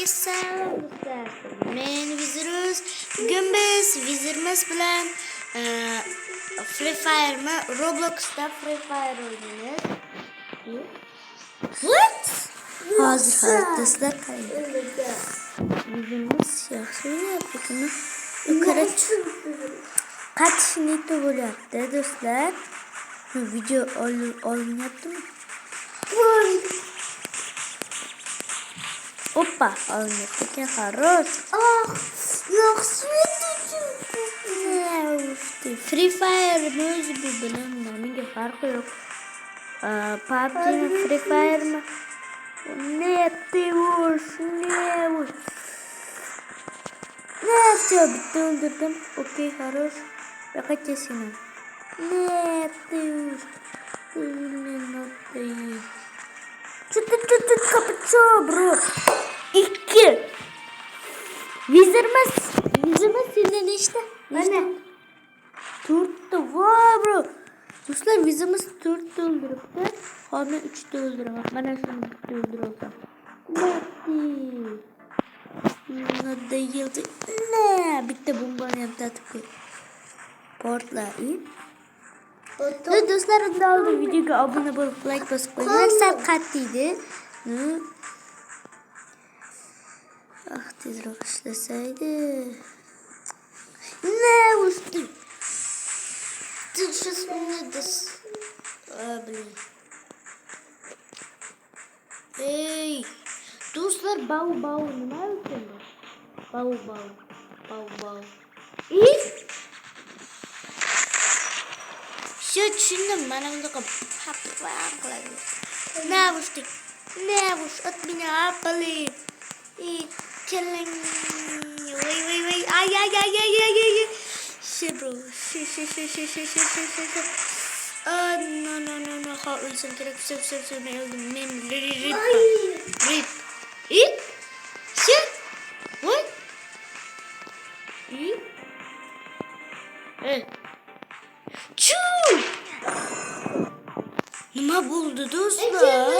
Selam dostlar. Men Viziruz. Bugün biz Vizirimiz bilen Free Fire mı? Roblox'ta Free Fire oynayacağız. What? Hazır dostlar. Vizirimiz yaxşı yaptık bunu. Yukarı kaç neydi böyle yaptı dostlar. Video oynayaptı mı? Опа, он такой хороший. Ах, як світить. Free Fire мözü bu bilen namige farkı yok. PUBG mi Free Fire mi? Ne vuş. Ne yapıyor? Bitti öldürdüm. Okey, хорош. Bakın kesin. Ne vuş. Çıt kapıço bro. 2 Vizirimiz senin işte. Anne. Turttu wow bro. Dostlar vizimiz turttu öldürüptü. Onu 3'te öldüremem. Ben şunu bitti öldüreceğim. Ne değildi. Ne bitti bombanı yaptı tıkı. Portlayın. Dostlar da aldı videoya abone olup like basıp koyarsan katlıydı. Ah tezrak işleseydi. Ne uçtu? Сейчас мне даст. Блин. Ey. Dostlar bau ne yapıyorsun? Bau. İyi. Şu düşündüm bana bunu kapatmak. Ne vuş at beni apali. Killing. Wait. Ay. Shit bro. No. Ha ölsem gerek. Söv ne öldüm. Rip. Shit. What? Çuu! Ne buldu dostlar?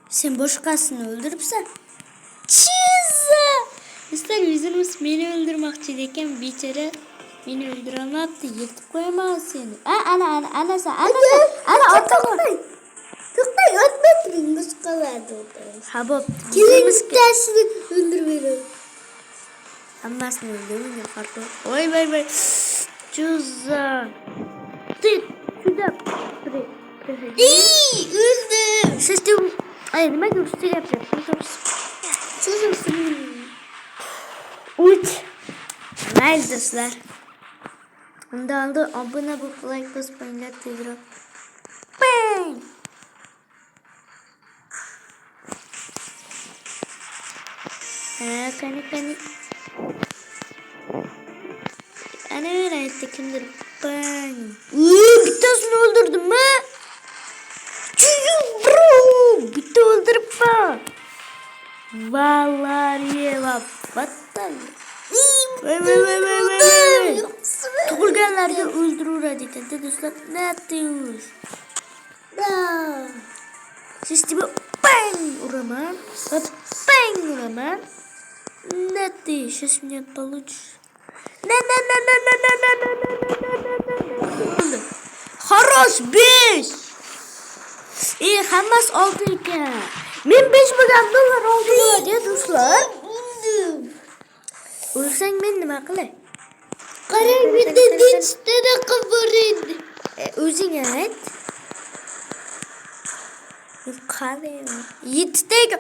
Sen boşkasını öldürüpsen. Çizza! Dostlar yüzümüz beni öldürmekçiyken bir kere beni öldüremezdi. Yırtıp koyamaz seni. Ana atma. Tıklayın atmayın. Nasıl kalardı orada? Habab. Kilin dersini öldürmeyin. Ammasını öldürmüyor farklı. Vay. Cüzdan. Şurada. İyi öldüm. Sistem. Ay ne görsün yapacaksın. Çözümsün. Uç. Nice dostlar. Onda aldı. Abone olup like basmayın. Tezrak. Bang. Kanik. Ana öyle kimdir? Bang. Bir tanesini öldürdüm mü? Çocuk bro. Bitti öldürüp bak. Vallahi battal. Vay. Tuğulganlarga öldürür adetinde dostlar. Ne yaptınız? Sistemi bang uraman. Bang uraman. Не ты, сейчас меня получишь. Хорош, 5. İyi, hamas oldu iken. Men 5 milyon dolar oldu diye dostlar. Ölsen men nima qilay? Qarang, bitta dinchda da qilib O'zing ayt. Qani? 7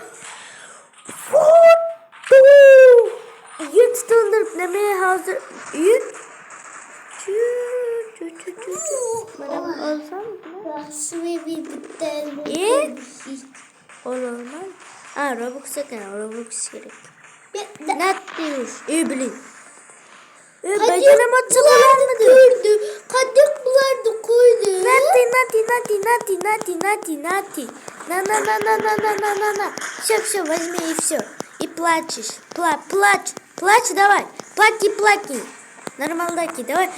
Yut öldürüp demeye hazır. Yut. Bana olsam Şuraya bir bitter. Olmaz. Robux'a kadar Robux gerek. Ne diyor? Bilin. Beceremezse bulanmadı. Kadıklar da koydu. Нати. На. Все, возьми и все. И плачешь. Плачь давай. Плати. Нормалдаки, давай.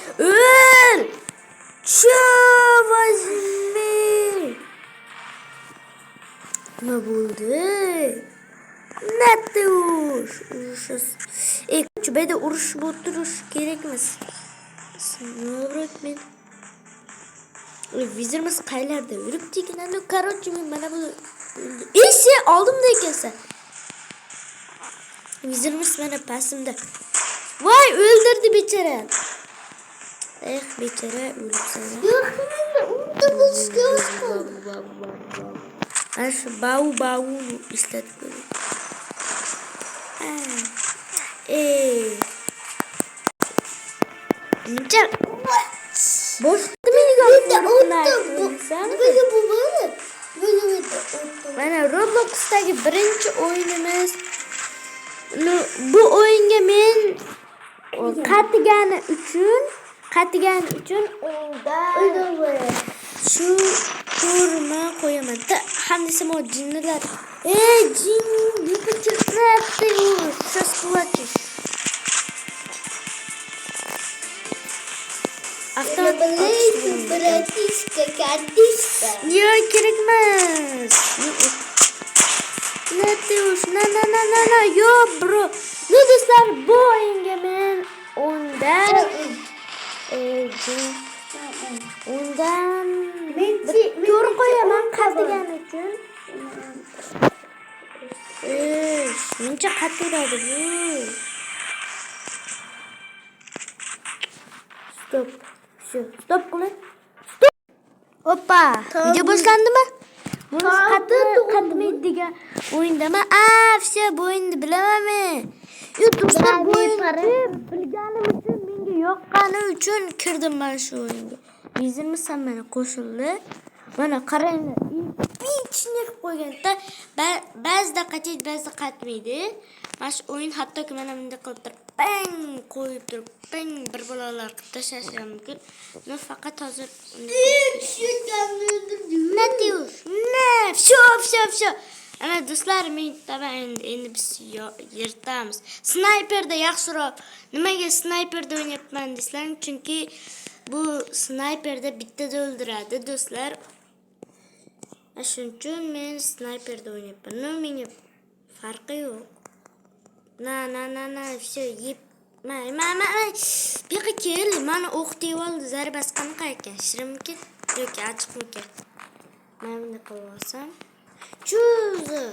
Чё возьми? nima bo'ldi? Natush. Urushimiz. Shu yerda urush bo'lib turish kerakmas. No'brak men. Vizirimiz qaylarda yuribdi ekan? No, короче, men mana bu sen oldimda ekansan. Vizirimiz mana pasimda. Voy, o'ldirdi bechara. Bechara o'libsan. Yo'q, unda bo'lishga Ana shu bau eslatib qo'ying. Muncha boshqa meniga mana Robloxdagi birinchi o'yinimiz. Bu o'yinga men qatigani uchun shu ko'rma qo'yaman. Hamdasa mo jinnilar. Jin, yo'qotishdi. Сейчас плачешь. Братишка, картишка. Yo'q, kerak emas. Natush, na. Yo'q, bro. Do'stlar, bu o'yinga men undan to'g'ri qo'yaman qatigani uchun. Mencha qattiq uradi bu. Stop qiling. Hoppa. Video boshlandimi? Buni qatmaydi degan o'yindami? Все, bu o'yinni bilaman. Do'stlar, bu o'yinni bilganim uchun, menga yoqqani uchun kirdim men shu o'yinga. Vizirimiz mana qo'shildi. Mana qaranglar. Pichni qilib qo'yganda ba'zida qatmaydi, ba'zida qatmaydi. Mana shu o'yin hattoki mana bunday qilib turib, bang qo'yib turib, bang bir balolar qilib tashlash mumkin. Men faqat hozir Natush. Всё. Ana do'stlar, men tabian endi biz yirtamiz. Snayperda yaxshiroq. Nimaga snayperda o'ynayapman deysizlar? Chunki bu snayperda bittada o'ldiradi, do'stlar. Shuning uchun men snayperda o'ynayapman. Menga farqi yo'q. Na, всё, yeb. Bu yoqqa kel, mana o'qitib oldi. Zarbasi qanaqa ekan? Shirinmikan yoki achchiqmikan? Men bunday qilib olsam. Chuzi.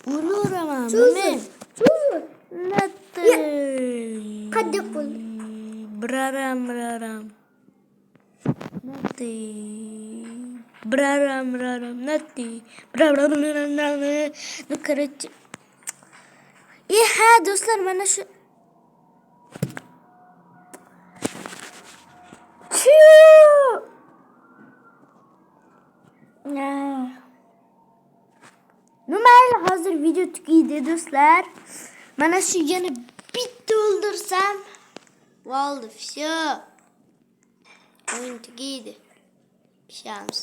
Ulaman men. Natti. Qaddi qo'l. Braram. Natti. Braram. Natti. Braram. Ну, короче. Ha, do'stlar, mana shu mayli, hozir video tugaydi do'stlar. Mana shu yana bitta o'ldirsam bo'ldi, всё. O'yin tugaydi. Pishamiz.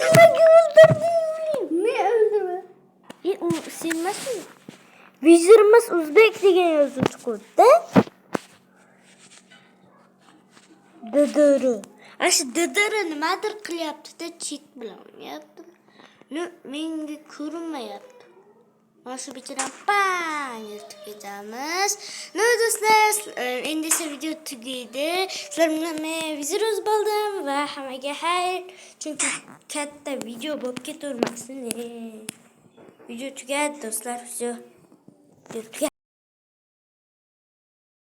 Nimaga o'ldirding? Men o'ldirdim. U senmasmi? Vizirimiz o'zbek degan yozuv chiqdi. Dadara. Ashu dadara nimadir qilyapti-da, chek bilan o'ynayapti. Menga ko'rinmayapti. Mana shu bichadan pang yirtib ketamiz. Do'stlar, endi esa video tugaydi. Sizlar bilan men vizir bo'ldim va hammaga xayr. Chunki katta video bo'lib ketavermasin. Video tugadi do'stlar, все.